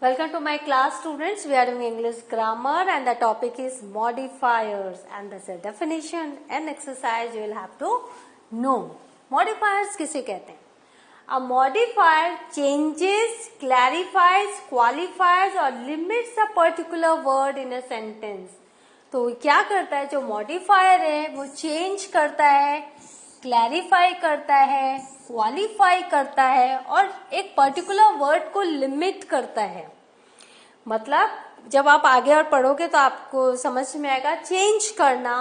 Welcome to my class, students. We are doing English grammar and the topic is modifiers, and there's a definition and exercise you will have to know. Modifiers किसे कहते हैं? A modifier changes, clarifies, qualifies or limits a particular word in a sentence. तो क्या करता है? जो modifier है वो change करता है, क्लैरिफाई करता है, क्वालिफाई करता है और एक पर्टिकुलर वर्ड को लिमिट करता है. मतलब जब आप आगे और पढ़ोगे तो आपको समझ में आएगा. चेंज करना,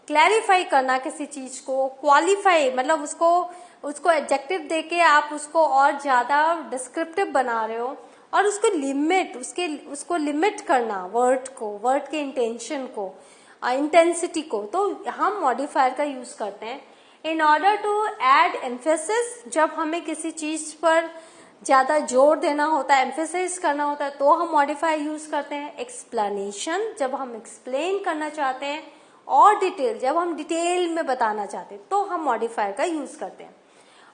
क्लैरिफाई करना किसी चीज को, क्वालिफाई मतलब उसको एडजेक्टिव देके आप उसको और ज्यादा डिस्क्रिप्टिव बना रहे हो, और उसको लिमिट उसको लिमिट करना, वर्ड के इंटेंशन को, इंटेंसिटी को. तो हम मॉडिफायर का यूज करते हैं in order to add emphasis. जब हमें किसी चीज पर ज्यादा जोर देना होता है, एम्फेसिस करना होता है, तो हम मॉडिफायर यूज करते हैं. एक्सप्लेनेशन, जब हम एक्सप्लेन करना चाहते हैं, और डिटेल, जब हम डिटेल में बताना चाहते हैं, तो हम मॉडिफायर का यूज करते हैं.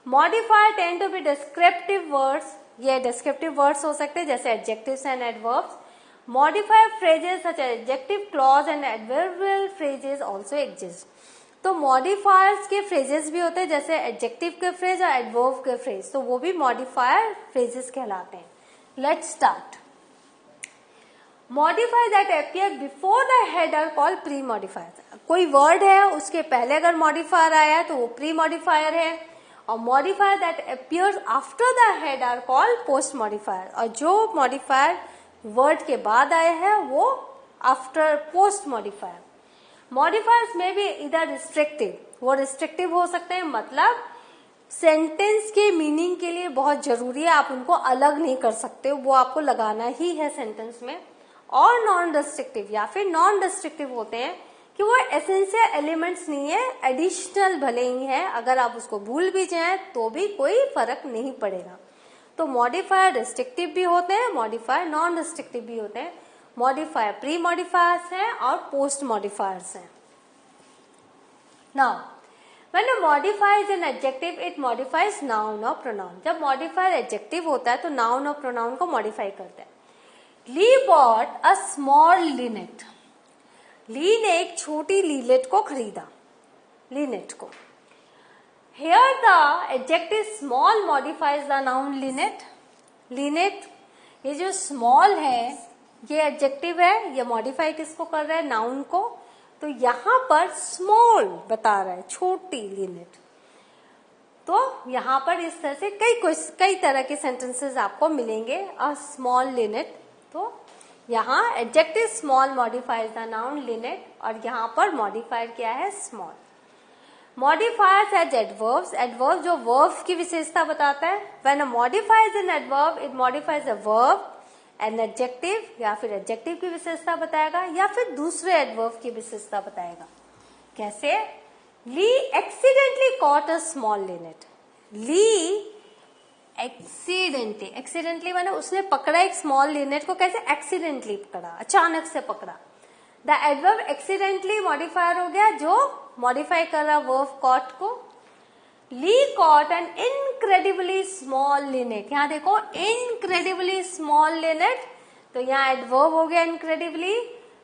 Modifier tend to be descriptive words. ये डिस्क्रिप्टिव वर्ड्स हो सकते हैं जैसे adjectives and adverbs. Modifier phrases such as adjective clause and adverbial phrases also exist. तो मॉडिफायर्स के फ्रेजेस भी होते हैं जैसे एडजेक्टिव के फ्रेज और एडवर्ब के फ्रेज, तो वो भी मॉडिफायर फ्रेजेस कहलाते हैं. Let's start. Modifier that appear before the head are called pre modifier. कोई वर्ड है उसके पहले अगर मॉडिफायर आया है तो वो प्री मॉडिफायर है, और modifier that appears after the head are called post modifier. और जो मॉडिफायर वर्ड के बाद आया है वो आफ्टर पोस्ट मॉडिफायर. मॉडिफायर्स में भी इधर रिस्ट्रिक्टिव, वो रिस्ट्रिक्टिव हो सकते हैं, मतलब सेंटेंस के मीनिंग के लिए बहुत जरूरी है, आप उनको अलग नहीं कर सकते, वो आपको लगाना ही है सेंटेंस में. और नॉन रिस्ट्रिक्टिव या फिर नॉन रिस्ट्रिक्टिव होते हैं कि वो एसेंशियल एलिमेंट्स नहीं है, एडिशनल भले ही है, अगर आप उसको भूल भी जाएं तो भी कोई फर्क नहीं पड़ेगा. तो मॉडिफायर रिस्ट्रिक्टिव भी होते हैं, मॉडिफायर नॉन रिस्ट्रिक्टिव भी होते हैं. मॉडिफायर प्री मॉडिफायर्स हैं और पोस्ट मॉडिफायर्स हैं. Now when a modifier is an adjective it modifies noun और प्रोनाउन. जब मॉडिफायर एडजेक्टिव होता है तो नाउन और प्रोनाउन को मॉडिफाई करता है. ली बॉट अ स्मॉल लिनेट. ली ने एक छोटी लीनेट को खरीदा, लीनेट को. Here the adjective small modifies the noun Lynette. Lynette ये जो स्मॉल है ये एडजेक्टिव है, ये मॉडिफाई किसको कर रहा है? नाउन को. तो यहां पर स्मॉल बता रहा है, छोटी लीनेट. तो यहां पर इस तरह से कई तरह के सेंटेंसेस आपको मिलेंगे. अ स्मॉल लीनेट, तो यहां adjective small modifies the noun linnet, और यहां पर मॉडिफायर क्या है? Small. Modifiers as adverbs. Adverb जो वर्ब की विशेषता बताता है. When a modifies an adverb it modifies a verb, an adjective, या फिर एडजेक्टिव की विशेषता बताएगा या फिर दूसरे एडवर्ब की विशेषता बताएगा. कैसे? Lee accidentally caught a small linnet. Lee accidentally माने उसने पकड़ा एक स्मॉल लिनेट को. कैसे? एक्सीडेंटली पकड़ा, अचानक से पकड़ा. द एडवर्ब एक्सीडेंटली मॉडिफायर हो गया जो मॉडिफाई कर रहा वर्ब कॉट को. Lee caught an incredibly small linnet. यहां देखो इनक्रेडिबली स्मॉल लिनेट, तो यहाँ एडवर्ब हो गया इनक्रेडिबली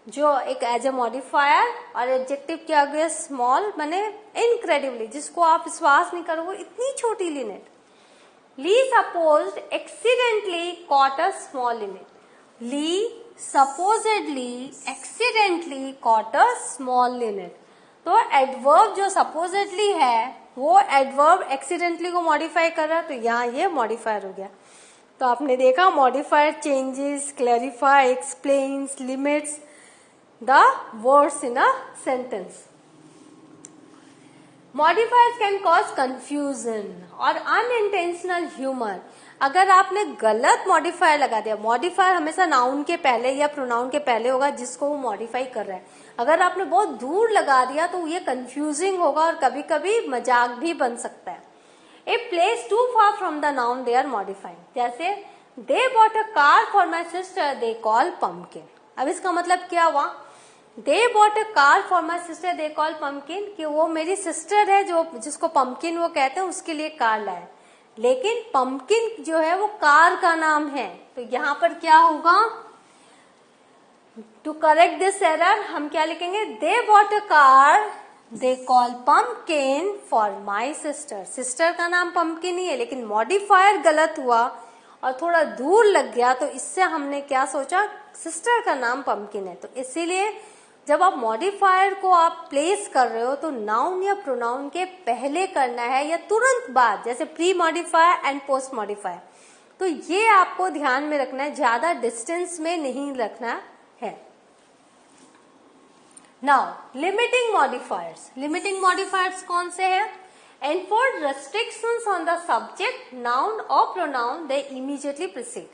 जो एक एज ए मॉडिफायर, और एडजेक्टिव क्या हो गया? स्मॉल, माने इनक्रेडिबली जिसको आप विश्वास नहीं करोगे इतनी छोटी linnet. Lee supposed accidentally caught a small linnet. Lee supposedly accidentally caught a small linnet. तो एडवर्ब जो सपोजेडली है वो एडवर्ब एक्सीडेंटली को मॉडिफाई कर रहा है, तो यहाँ ये मॉडिफायर हो गया. तो आपने देखा modifier changes, clarify, explains, limits the words in a sentence. Modifiers can cause confusion और अनइंटेंशनल ह्यूमर. अगर आपने गलत मॉडिफायर लगा दिया, मॉडिफायर हमेशा नाउन के पहले या प्रोनाउन के पहले होगा जिसको वो मॉडिफाई कर रहा है. अगर आपने बहुत दूर लगा दिया तो ये कंफ्यूजिंग होगा और कभी कभी मजाक भी बन सकता है. A place too far from the noun they are modifying. जैसे they bought a car for my sister they call pumpkin. अब इसका मतलब क्या हुआ? They bought a car for my sister they call pumpkin, कि वो मेरी सिस्टर है जो जिसको पम्पकिन वो कहते हैं, उसके लिए कार लाए. लेकिन पंपकिन जो है वो कार का नाम है। तो यहाँ पर क्या होगा, टू करेक्ट दिस एरर हम क्या लिखेंगे, दे bought a car they call pumpkin for my sister. Sister का नाम पंपकिन ही है, लेकिन मॉडिफायर गलत हुआ और थोड़ा दूर लग गया, तो इससे हमने क्या सोचा, सिस्टर का नाम पंपकिन है। तो इसीलिए जब आप मॉडिफायर को आप प्लेस कर रहे हो तो नाउन या प्रोनाउन के पहले करना है या तुरंत बाद, जैसे pre modifier and post modifier. तो ये आपको ध्यान में रखना है, ज्यादा डिस्टेंस में नहीं रखना है। Now limiting modifiers, limiting modifiers कौन से हैं, enforce restrictions on the subject, noun or pronoun, they immediately precede।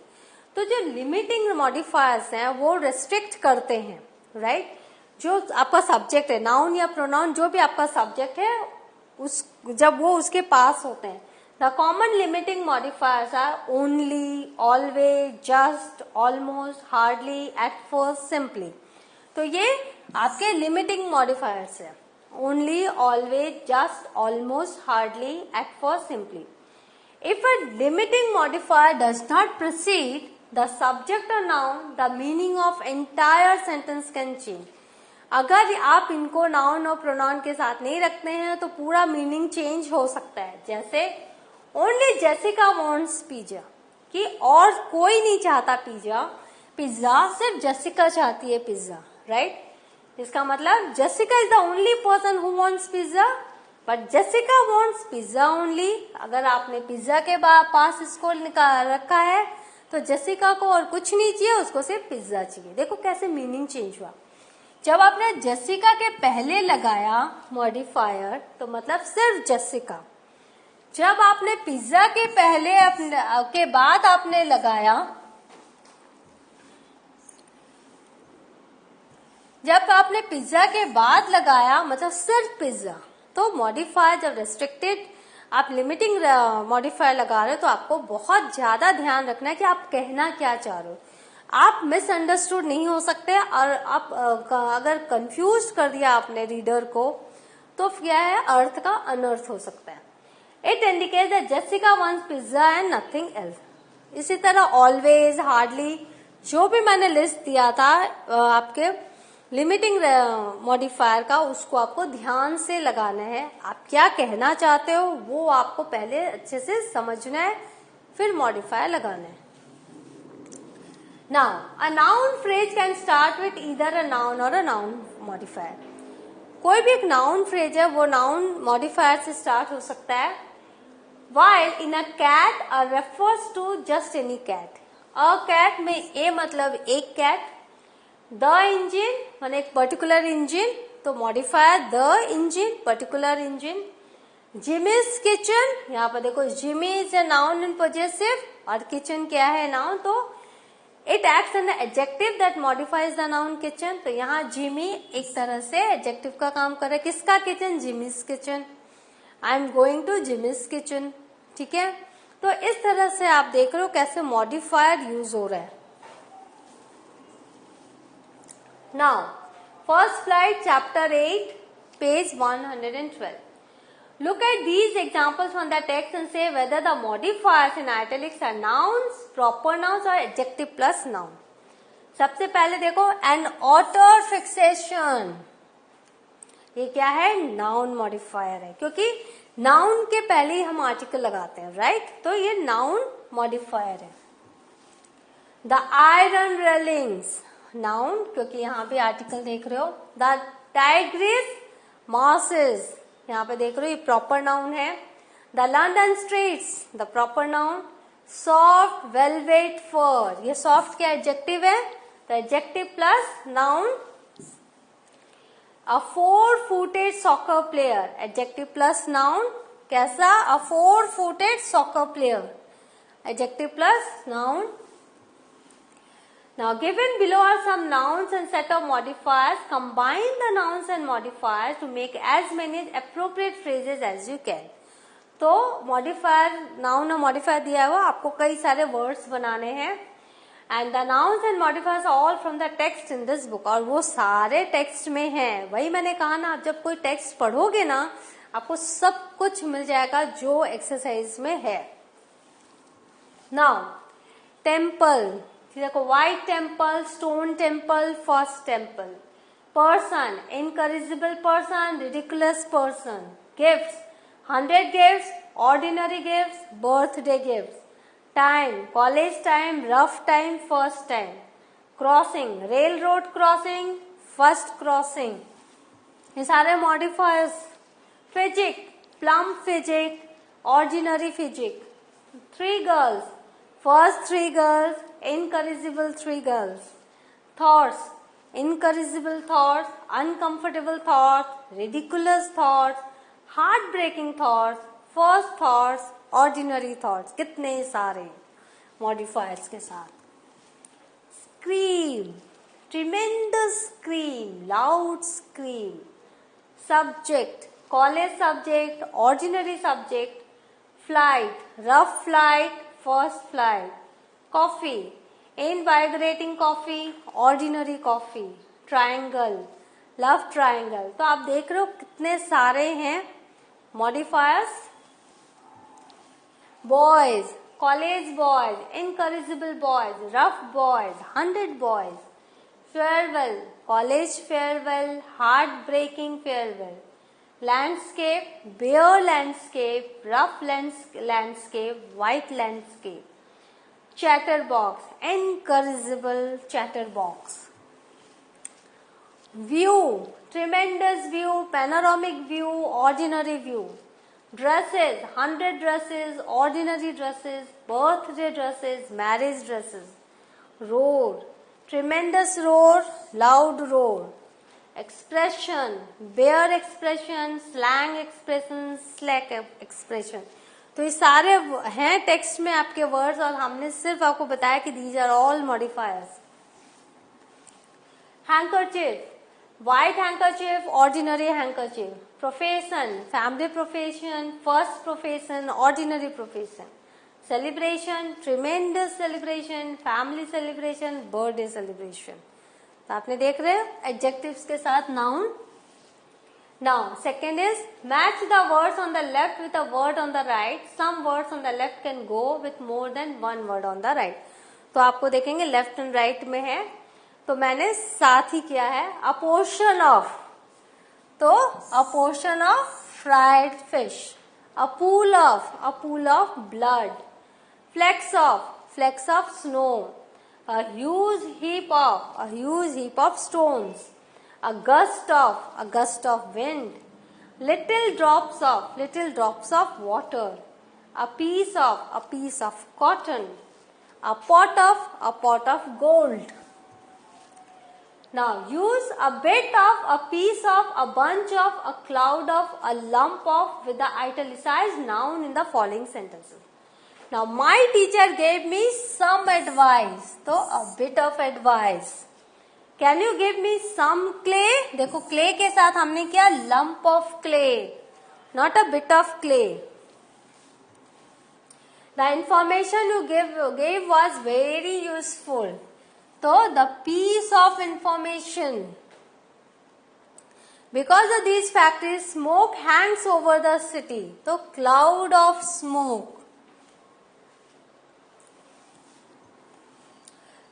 तो जो लिमिटिंग मॉडिफायर्स हैं वो रेस्ट्रिक्ट करते हैं, राइट। जो आपका सब्जेक्ट है, नाउन या प्रोनाउन, जो भी आपका सब्जेक्ट है, उस जब वो उसके पास होते हैं, the common limiting modifiers are only, always, just, almost, hardly, at first, simply. तो ये आपके लिमिटिंग मॉडिफायर्स है, only, always, just, almost, hardly, at first, simply। If a limiting modifier does not precede the subject or noun, the meaning of entire sentence can change। अगर आप इनको noun और pronoun के साथ नहीं रखते हैं तो पूरा मीनिंग चेंज हो सकता है। जैसे ओनली जेसिका वांट्स पिज्जा, कि और कोई नहीं चाहता पिज्जा, पिज्जा सिर्फ जेसिका चाहती है पिज्जा, राइट। इसका मतलब Jessica is the only person who wants pizza, but Jessica wants pizza only. अगर आपने पिज्जा के पास इसको रखा है तो जेसिका को और कुछ नहीं चाहिए, उसको सिर्फ पिज्जा चाहिए। देखो कैसे मीनिंग चेंज हुआ। जब आपने जेसिका के पहले लगाया मॉडिफायर तो मतलब सिर्फ जेसिका, जब आपने पिज्जा के पहले के बाद आपने लगाया, जब आपने पिज्जा के बाद लगाया मतलब सिर्फ पिज्जा, तो मॉडिफायर जब रेस्ट्रिक्टेड आप लिमिटिंग मॉडिफायर लगा रहे हो तो आपको बहुत ज्यादा ध्यान रखना है कि आप कहना क्या चाह रहे हो। आप मिसअंडरस्टूड नहीं हो सकते, और आप अगर कंफ्यूज कर दिया आपने रीडर को तो क्या है, अर्थ का अनर्थ हो सकता है। It indicates that Jessica wants pizza and nothing else. इसी तरह ऑलवेज, हार्डली, जो भी मैंने लिस्ट दिया था आपके लिमिटिंग मॉडिफायर का, उसको आपको ध्यान से लगाना है। आप क्या कहना चाहते हो वो आपको पहले अच्छे से समझना है, फिर मॉडिफायर लगाना है। Now a noun phrase can start with either a noun और अ नाउन मॉडिफायर। कोई भी एक नाउन फ्रेज है वो नाउन मॉडिफायर से स्टार्ट हो सकता है। While in a cat refers to just any cat. A cat में ए मतलब एक कैट, द इंजिन माने एक पर्टिकुलर इंजिन, तो modifier the engine, particular engine. Jimmy's kitchen, यहाँ पर देखो Jimmy is a noun in possessive और किचन क्या है, नाउन। तो it acts an adjective that modifies the noun kitchen. तो यहाँ जिमी एक तरह से एडजेक्टिव का काम कर रहा है। किसका kitchen, Jimmy's kitchen. I am going to Jimmy's kitchen, ठीक है। तो इस तरह से आप देख रहे हो कैसे मॉडिफायर यूज हो रहा है। Now, first flight chapter 8, page 112. Look at these examples from the text and say whether the modifiers in italics are nouns, proper nouns or adjective plus noun. सबसे पहले देखो an author fixation, ये क्या है, noun modifier है, क्योंकि noun के पहले ही हम आर्टिकल लगाते हैं, राइट। तो ये नाउन मॉडिफायर है। द आयरन रेलिंग्स, नाउन, क्योंकि यहाँ पे आर्टिकल देख रहे हो। द टाइग्रिस मॉसेस, यहाँ पे देख रहे हो ये प्रॉपर नाउन है। The London streets, the proper noun. Soft velvet fur, ये सॉफ्ट क्या एडजेक्टिव है, तो adjective plus noun. A 4-footed soccer player, adjective plus noun. कैसा, a 4-footed soccer player, adjective plus noun. Now given below are some nouns and set of modifiers. Combine the nouns and modifiers to make as many appropriate phrases as you can. तो modifier, noun और modifier दिया हुआ, आपको कई सारे words बनाने हैं। And the nouns and modifiers are all from the text in this book. और वो सारे text में हैं। वही मैंने कहा ना, आप जब कोई text पढ़ोगे ना, आपको सब कुछ मिल जाएगा जो exercise में है। नाउ टेम्पल, देखो white temple, stone temple, first temple. Person, incorrigible person, ridiculous person. Gifts, 100 gifts, ordinary gifts, birthday gifts. Time, college time, rough time, first time. Crossing, railroad crossing, first crossing. ये सारे modifiers. Physique, plum physique, ordinary physique. 3 girls, first 3 girls, incorrigible 3 girls. Thoughts, incorrigible thoughts, uncomfortable thoughts, ridiculous thoughts, heart breaking thoughts, first thoughts, ordinary thoughts. कितने सारे modifiers के साथ. Scream, tremendous scream, loud scream. Subject, college subject, ordinary subject. Flight, rough flight, first flight. Coffee, invigorating coffee, ordinary coffee. Triangle, love triangle. तो आप देख रहे हो कितने सारे हैं modifiers. Boys, college boys, incorrigible boys, rough boys, 100 boys. Farewell, college farewell, heart breaking farewell. Landscape, bare landscape, rough landscape, white landscape. Chatterbox, incorrigible chatterbox. View, tremendous view, panoramic view, ordinary view. Dresses, 100 dresses, ordinary dresses, birthday dresses, marriage dresses. Roar, tremendous roar, loud roar. Expression, bare expression, slang expression, slack expression. तो ये सारे हैं text में आपके words और हमने सिर्फ आपको बताया कि these are all modifiers. Handkerchief, white handkerchief, ordinary handkerchief. Profession, family profession, first profession, ordinary profession. Celebration, tremendous celebration, family celebration, birthday celebration. तो आपने देख रहे हैं एडजेक्टिव्स के साथ noun. Now, second is match the words on the left with a word on the right. Some words on the left can go with more than one word on the right. तो आपको देखेंगे left and right में है, तो मैंने साथ ही किया है. A portion of, तो a portion of fried fish. A pool of blood. Flecks of snow. A huge heap of stones. A gust of wind. Little drops of water. A piece of cotton. A pot of gold. Now use a bit of, a piece of, a bunch of, a cloud of, a lump of with the italicized noun in the following sentences. Now my teacher gave me some advice. तो a bit of advice. Can you give me some clay? देखो clay के साथ हमने किया lump of clay, not a bit of clay. The information you gave was very useful. So the piece of information. Because of these factories, smoke hangs over the city. So cloud of smoke.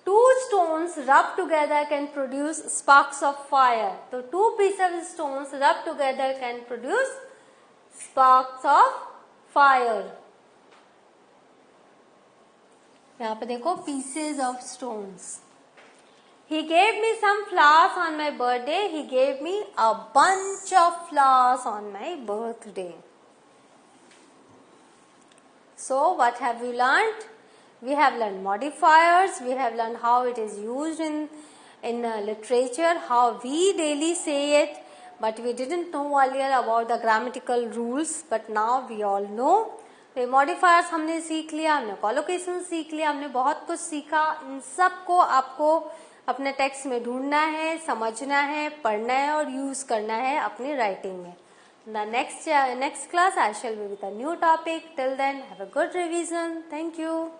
Two stones rubbed together can produce sparks of fire. So two pieces of stones rubbed together can produce sparks of fire. यहाँ पे देखो pieces of stones. He gave me some flowers on my birthday. He gave me a bunch of flowers on my birthday. So what have we learned? We have learned modifiers, we have learned how it is used in literature, how we daily say it, but we didn't know earlier about the grammatical rules, but now we all know. तो modifiers हमने सीख लिया, हमने collocation सीख लिया, हमने बहुत कुछ सीखा. इन सब को आपको अपने टेक्स्ट में ढूंढना है, समझना है, पढ़ना है और यूज करना है अपनी राइटिंग में. The next class I shall be with a new topic. Till then, have a good revision. Thank you.